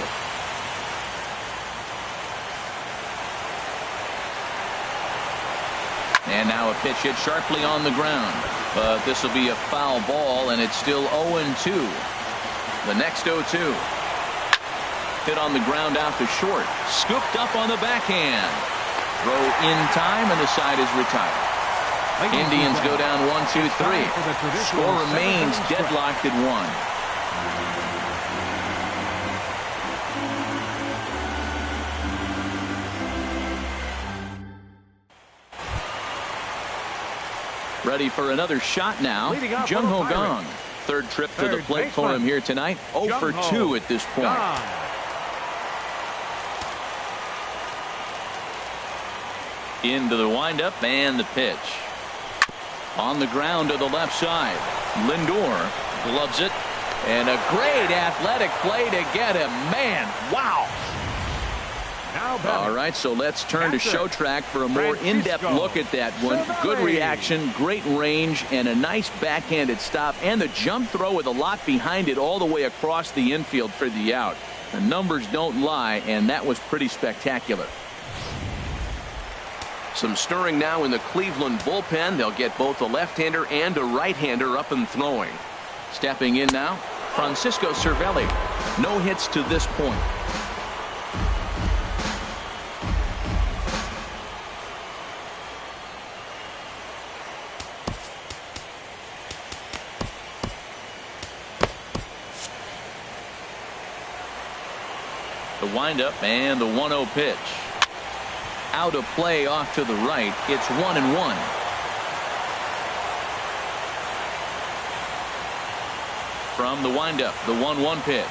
And now a pitch hit sharply on the ground. But this will be a foul ball, and it's still 0-2. The next 0-2. Hit on the ground out to short. Scooped up on the backhand. Throw in time, and the side is retired. Indians go down 1-2-3. Score remains deadlocked at 1. Ready for another shot now. Jung Ho Gong. Third trip to the plate for him here tonight. 0 for 2 at this point. Into the windup and the pitch. On the ground to the left side. Lindor gloves it. And a great athletic play to get him. Man, wow. All right, so let's turn to show track for a more in-depth look at that one. Good reaction, great range, and a nice backhanded stop. And the jump throw with a lot behind it all the way across the infield for the out. The numbers don't lie, and that was pretty spectacular. Some stirring now in the Cleveland bullpen. They'll get both a left-hander and a right-hander up and throwing. Stepping in now, Francisco Cervelli. No hits to this point. The windup and the 1-0 pitch. Out of play off to the right. It's 1-1. From the windup, the 1-1 pitch.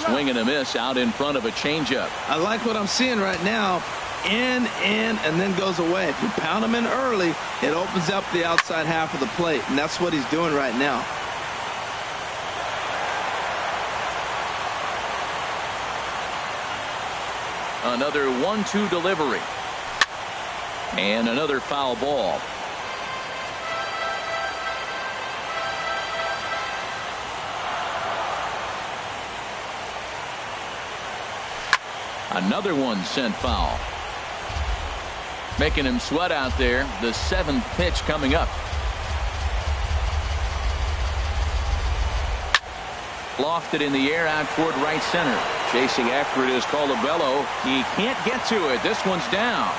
Swing and a miss out in front of a changeup. I like what I'm seeing right now. In, and then goes away. If you pound him in early, it opens up the outside half of the plate, and that's what he's doing right now. Another 1-2 delivery. And another foul ball. Another one sent foul. Making him sweat out there. The 7th pitch coming up. Lofted in the air out toward right center. Chasing after it is Colabello. He can't get to it. This one's down.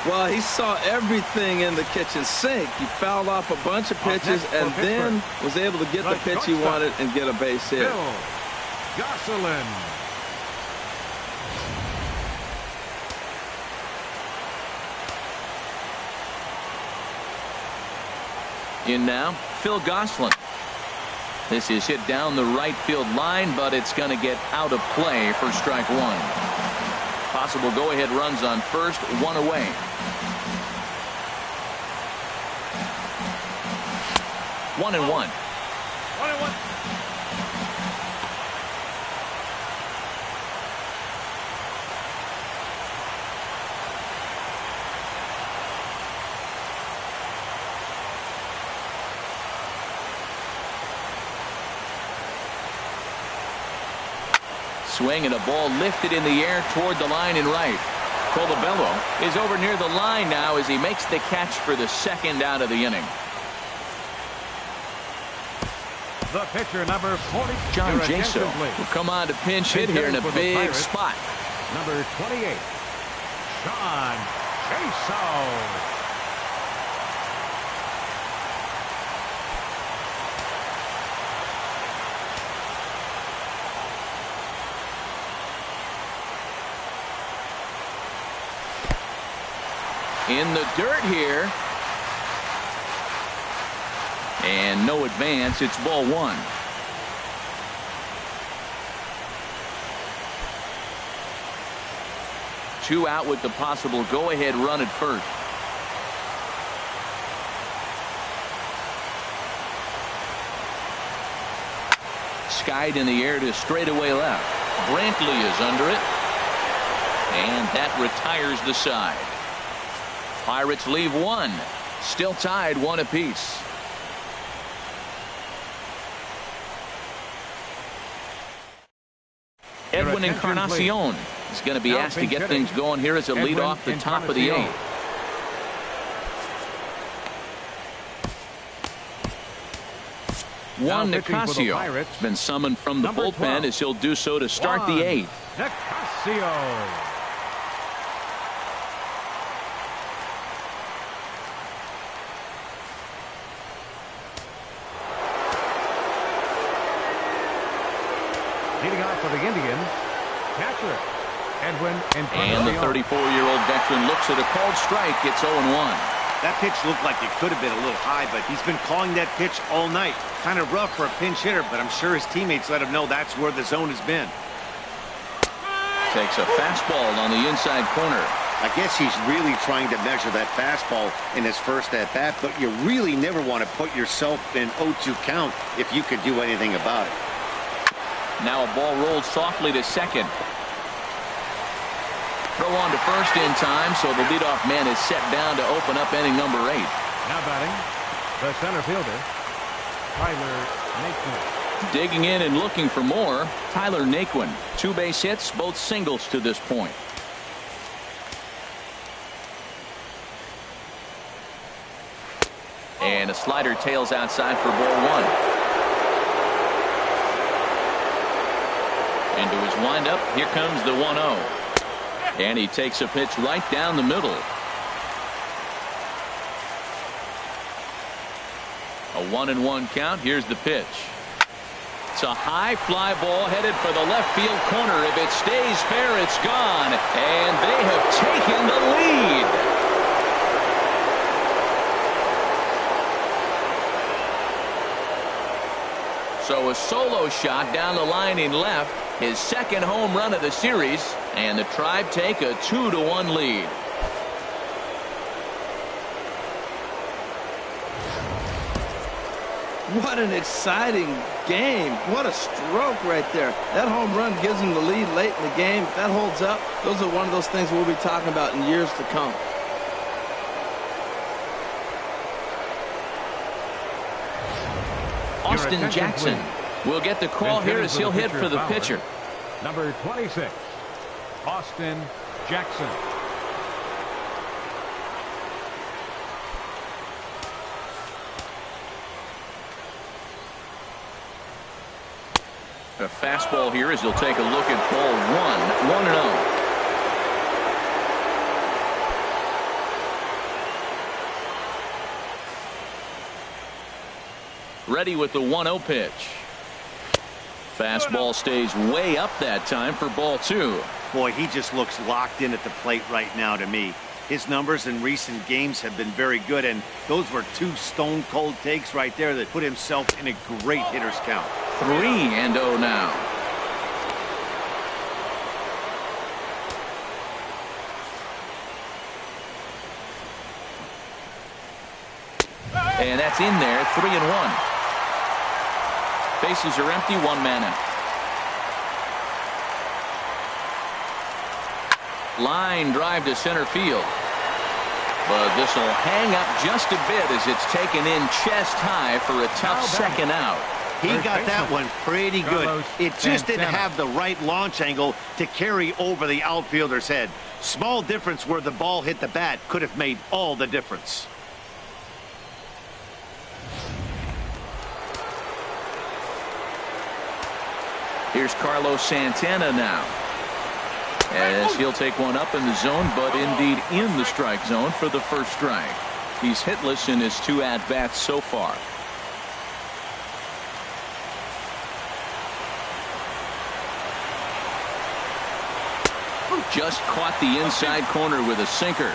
Well, he saw everything in the kitchen sink. He fouled off a bunch of pitches and then was able to get the pitch he wanted and get a base hit. Gosselin. In now, Phil Gosselin. This is hit down the right field line, but it's going to get out of play for strike 1. Possible go-ahead runs on first, 1 away. One and one. swing and a ball lifted in the air toward the line and right. Colabello is over near the line now as he makes the catch for the second out of the inning. The pitcher, number 40. John Jaso will come on to pinch hit here in a big spot. Number 28, John Jaso. In the dirt here. And no advance. It's ball one. Two out with the possible go-ahead run at first. Skied in the air to straightaway left. Brantley is under it. And that retires the side. Pirates leave one. Still tied 1 apiece. Edwin Encarnacion is going to be asked to get things going here as a lead off the top of the 8th. Juan Nicasio has been summoned from the bullpen as he'll do so to start the 8th. Nicasio. Leading off for the Indians, catcher Edwin Encarnacion. And the 34-year-old veteran looks at a called strike. It's 0-1. That pitch looked like it could have been a little high, but he's been calling that pitch all night. Kind of rough for a pinch hitter, but I'm sure his teammates let him know that's where the zone has been. Takes a fastball on the inside corner. I guess he's really trying to measure that fastball in his first at-bat, but you really never want to put yourself in 0-2 count if you could do anything about it. Now a ball rolled softly to second. Throw on to first in time, so the leadoff man is set down to open up inning number 8. Now batting, the center fielder, Tyler Naquin. Digging in and looking for more, Tyler Naquin. 2 base hits, both singles to this point. And a slider tails outside for ball 1. Into his windup, here comes the 1-0. And he takes a pitch right down the middle. A 1-1 count. Here's the pitch. It's a high fly ball headed for the left field corner. If it stays fair, it's gone. And they have taken the lead. So a solo shot down the line in left. His second home run of the series, and the Tribe take a 2-1 lead. What an exciting game. What a stroke right there. That home run gives him the lead late in the game. If that holds up, those are one of those things we'll be talking about in years to come. Austin Jackson will get the call here as he'll hit for the pitcher. Number 26, Austin Jackson. A fastball here as he'll take a look at ball 1. 1-0. Ready with the 1-0 pitch. Fastball stays way up that time for ball 2. Boy, he just looks locked in at the plate right now to me. His numbers in recent games have been very good, and those were 2 stone-cold takes right there that put himself in a great hitter's count. 3-0 now. And that's in there, 3-1. Bases are empty, 1 man out. Line drive to center field. But this will hang up just a bit as it's taken in chest high for a tough second out. He got that one pretty good. It just didn't have the right launch angle to carry over the outfielder's head. Small difference where the ball hit the bat could have made all the difference. Here's Carlos Santana now, as he'll take one up in the zone, but indeed in the strike zone for the first strike. He's hitless in his 2 at-bats so far. Just caught the inside corner with a sinker.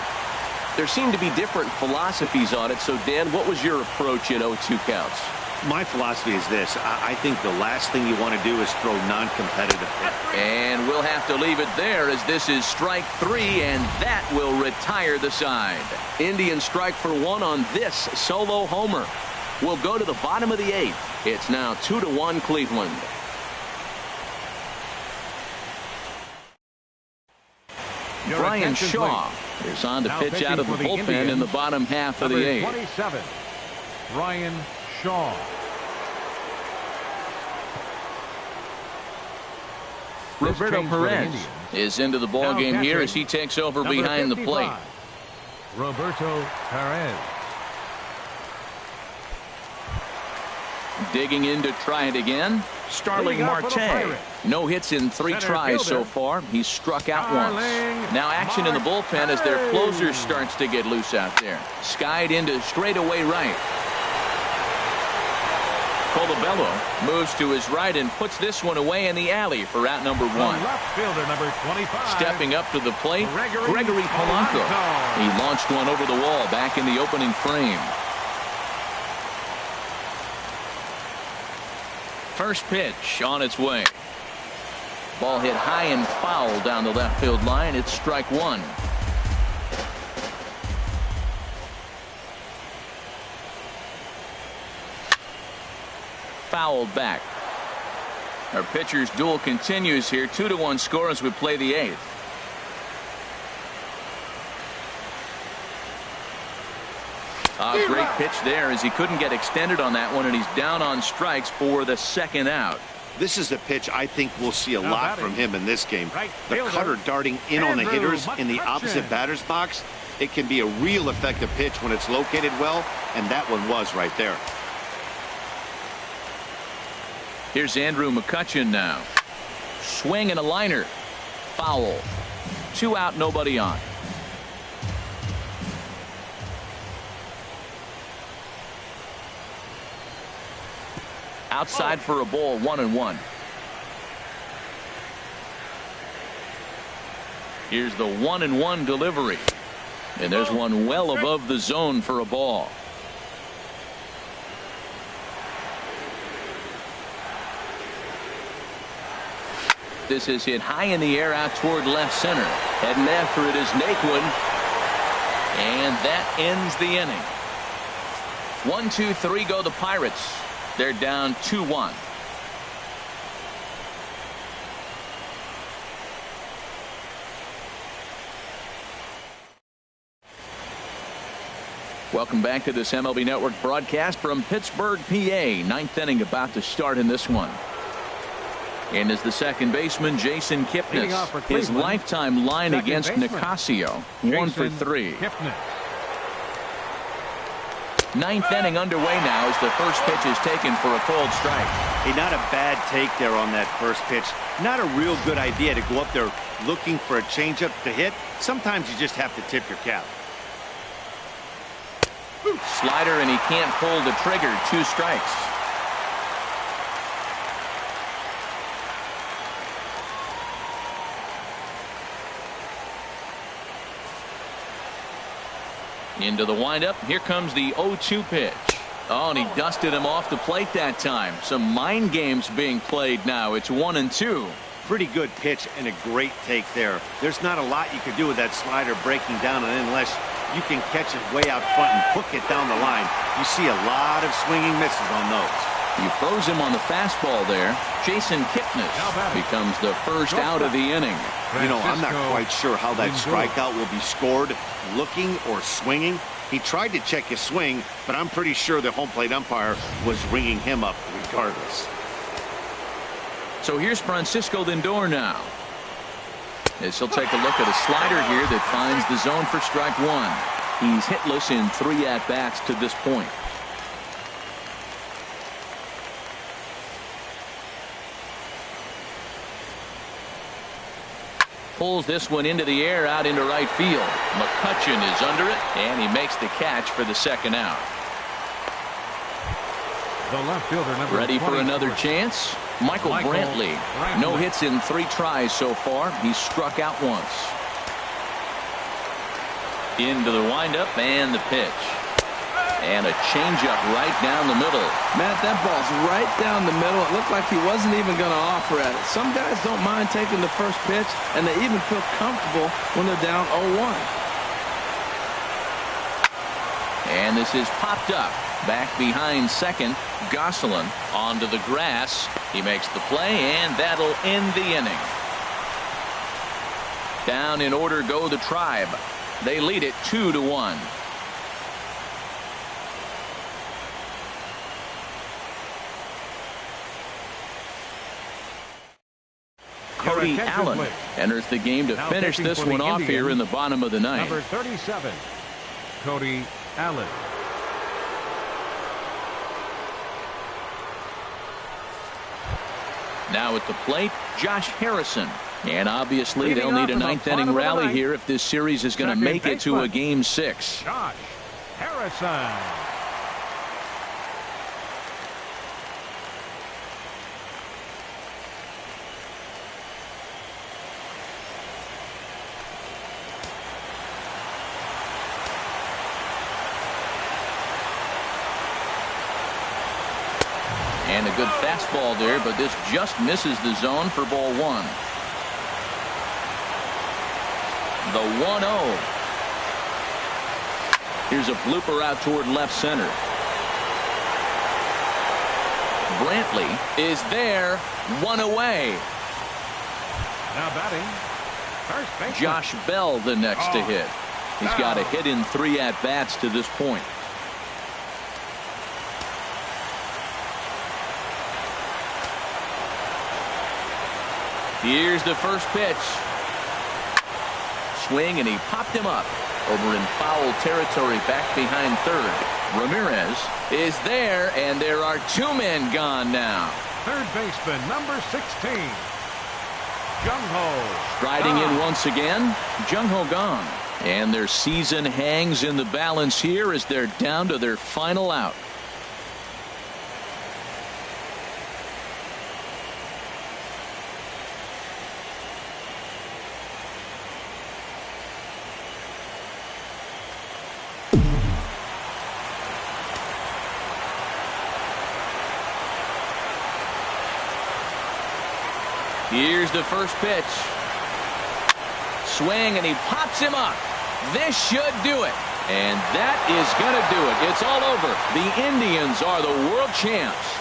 There seem to be different philosophies on it. So, Dan, what was your approach in 0-2 counts? My philosophy is this. I think the last thing you want to do is throw non-competitive. And we'll have to leave it there, as this is strike 3, and that will retire the side. Indians strike for 1 on this solo homer. We'll go to the bottom of the 8th. It's now 2-1 Cleveland. Brian Shaw is on to pitch out of the bullpen in the bottom half of the 8th. 27, Brian Shaw. Roberto Perez is into the ball game here as he takes over behind the plate. Roberto Perez. Digging in to try it again. Starling Marte. No hits in 3 tries so far. He's struck out once. Now action in the bullpen as their closer starts to get loose out there. Skied into straightaway right. Colabello moves to his right and puts this one away in the alley for out number 1. Left fielder number 25. Stepping up to the plate, Gregory Polanco. He launched one over the wall back in the opening frame. First pitch on its way. Ball hit high and foul down the left field line. It's strike 1. Fouled back. Our pitcher's duel continues here. 2-1 score as we play the 8th. Great pitch there as he couldn't get extended on that one, and he's down on strikes for the 2nd out. This is a pitch I think we'll see a lot from him in this game. The cutter darting in on the hitters in the opposite batter's box. It can be a real effective pitch when it's located well, and that one was right there. Here's Andrew McCutchen now. Swing and a liner. Foul. 2 out, nobody on. Outside for a ball, 1-1. Here's the 1-1 delivery. And there's one well above the zone for a ball. This is hit high in the air out toward left center. Heading after it is Naquin. And that ends the inning. 1-2-3 go the Pirates. They're down 2-1. Welcome back to this MLB Network broadcast from Pittsburgh, PA. 9th inning about to start in this one. And as the second baseman, Jason Kipnis. His lifetime line against Nicasio, 1 for 3. 9th inning underway now as the first pitch is taken for a cold strike. Hey, not a bad take there on that first pitch. Not a real good idea to go up there looking for a changeup to hit. Sometimes you just have to tip your cap. Slider, and he can't pull the trigger. 2 strikes. Into the windup. Here comes the 0-2 pitch. Oh, and he dusted him off the plate that time. Some mind games being played now. It's 1-2. Pretty good pitch and a great take there. There's not a lot you could do with that slider breaking down, and unless you can catch it way out front and hook it down the line, you see a lot of swinging misses on those. You froze him on the fastball there. Jason Kipnis becomes the first out of the inning. You know, I'm not quite sure how that strikeout will be scored, looking or swinging. He tried to check his swing, but I'm pretty sure the home plate umpire was ringing him up regardless. So here's Francisco Lindor now. As he'll take a look at a slider here that finds the zone for strike one. He's hitless in 3 at-bats to this point. Pulls this one into the air out into right field. McCutchen is under it, and he makes the catch for the second out. The left fielder, number Ready for 24. another chance? Michael Brantley. No hits in 3 tries so far. He's struck out once. Into the windup and the pitch. And a changeup right down the middle. Matt, that ball's right down the middle. It looked like he wasn't even going to offer at it. Some guys don't mind taking the first pitch, and they even feel comfortable when they're down 0-1. And this is popped up. Back behind second. Gosselin onto the grass. He makes the play, and that'll end the inning. Down in order go the Tribe. They lead it 2-1. Cody Allen enters the game to finish this one off here in the bottom of the ninth. Number 37, Cody Allen. Now at the plate, Josh Harrison. And obviously they'll need a 9th inning rally here if this series is going to make it to a game 6. Josh Harrison. And a good fastball there, but this just misses the zone for ball 1. The 1-0. Here's a blooper out toward left center. Brantley is there, 1 away. Now batting, first baseman Josh Bell the next to hit. He's got a hit in 3 at-bats to this point. Here's the first pitch. Swing, and he popped him up over in foul territory back behind third. Ramirez is there, and there are 2 men gone now. Third baseman, number 16, Jung-Ho. Striding in once again, Jung-Ho gone. And their season hangs in the balance here as they're down to their final out. Here's the first pitch. Swing, and he pops him up. This should do it. And that is going to do it. It's all over. The Indians are the world champs.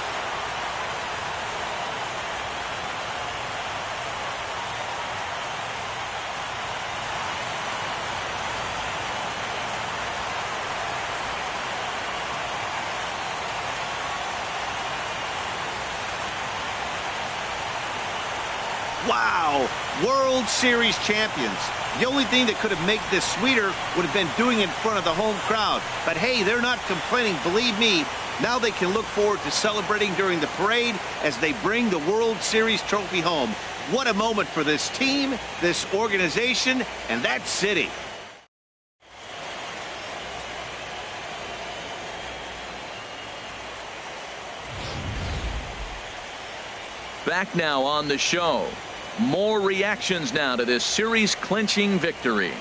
Wow, World Series champions. The only thing that could have made this sweeter would have been doing it in front of the home crowd. But hey, they're not complaining, believe me. Now they can look forward to celebrating during the parade as they bring the World Series trophy home. What a moment for this team, this organization, and that city. Back now on the show. More reactions now to this series clinching victory.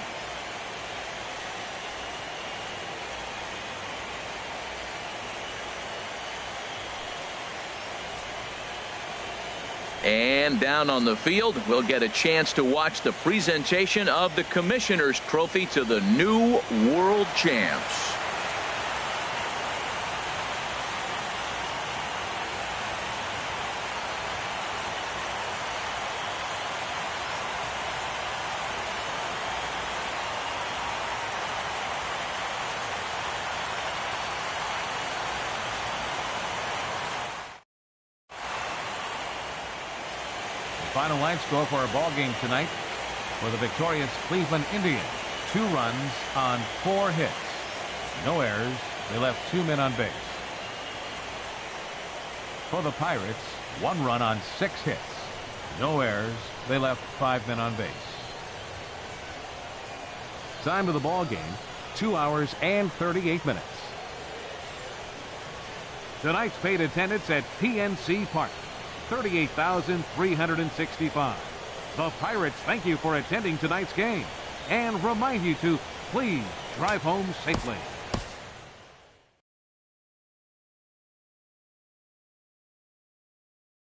And down on the field, we'll get a chance to watch the presentation of the Commissioner's Trophy to the new world champs. Final line score for our ball game tonight for the victorious Cleveland Indians. 2 runs on 4 hits. No errors. They left 2 men on base. For the Pirates, 1 run on 6 hits. No errors. They left 5 men on base. Time of the ball game, 2 hours and 38 minutes. Tonight's paid attendance at PNC Park, 38,365. The Pirates thank you for attending tonight's game and remind you to please drive home safely.